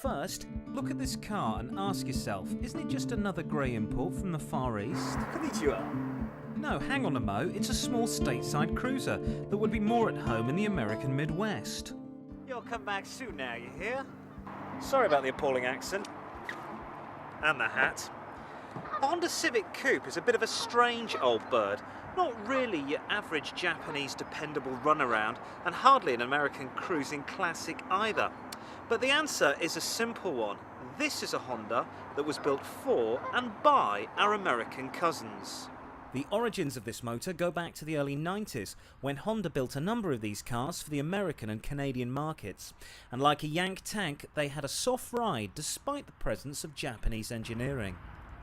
first, look at this car and ask yourself, isn't it just another grey import from the Far East? Konnichiwa. No, hang on a mo, it's a small stateside cruiser that would be more at home in the American Midwest. You'll come back soon now, you hear? Sorry about the appalling accent. And the hat. The Honda Civic Coupe is a bit of a strange old bird. Not really your average Japanese dependable runaround, and hardly an American cruising classic either. But the answer is a simple one. This is a Honda that was built for and by our American cousins. The origins of this motor go back to the early 90s, when Honda built a number of these cars for the American and Canadian markets. And like a Yank tank, they had a soft ride despite the presence of Japanese engineering.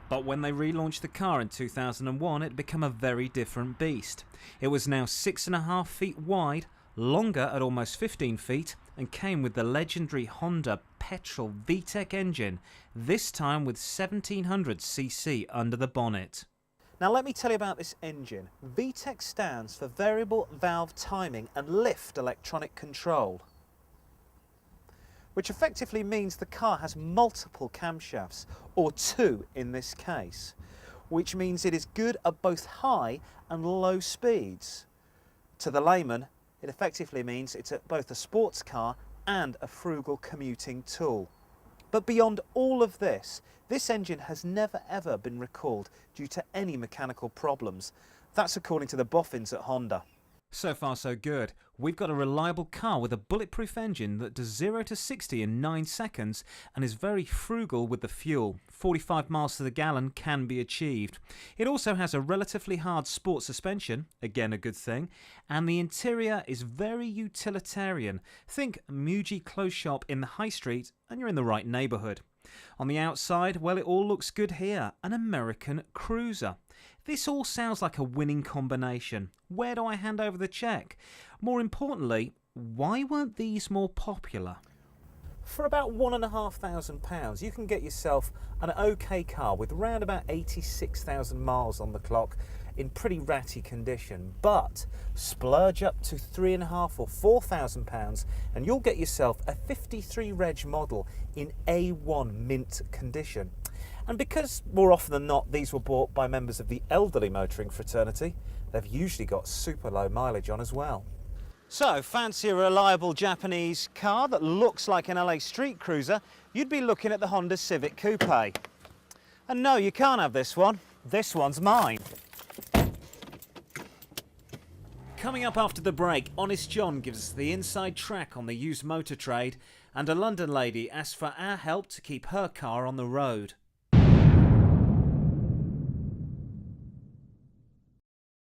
But when they relaunched the car in 2001, it had become a very different beast. It was now 6.5 feet wide, longer at almost 15 feet, and came with the legendary Honda petrol VTEC engine, this time with 1700cc under the bonnet. Now let me tell you about this engine. VTEC stands for Variable Valve Timing and Lift Electronic Control, which effectively means the car has multiple camshafts, or two in this case, which means it is good at both high and low speeds. To the layman, it effectively means it's both a sports car and a frugal commuting tool. But beyond all of this, this engine has never ever been recalled due to any mechanical problems. That's according to the boffins at Honda. So far so good. We've got a reliable car with a bulletproof engine that does 0 to 60 in 9 seconds and is very frugal with the fuel. 45 miles to the gallon can be achieved. It also has a relatively hard sport suspension, again a good thing, and the interior is very utilitarian. Think Muji clothes shop in the high street and you're in the right neighbourhood. On the outside, well, it all looks good here, an American cruiser. This all sounds like a winning combination. Where do I hand over the cheque? More importantly, why weren't these more popular? For about £1,500 you can get yourself an OK car with around about 86,000 miles on the clock in pretty ratty condition, but splurge up to £3,500 or £4,000 and you'll get yourself a 53 reg model in A1 mint condition. And because more often than not these were bought by members of the elderly motoring fraternity, they've usually got super low mileage on as well. So, fancy a reliable Japanese car that looks like an LA street cruiser, you'd be looking at the Honda Civic Coupe. And no, you can't have this one. This one's mine. Coming up after the break, Honest John gives us the inside track on the used motor trade, and a London lady asks for our help to keep her car on the road.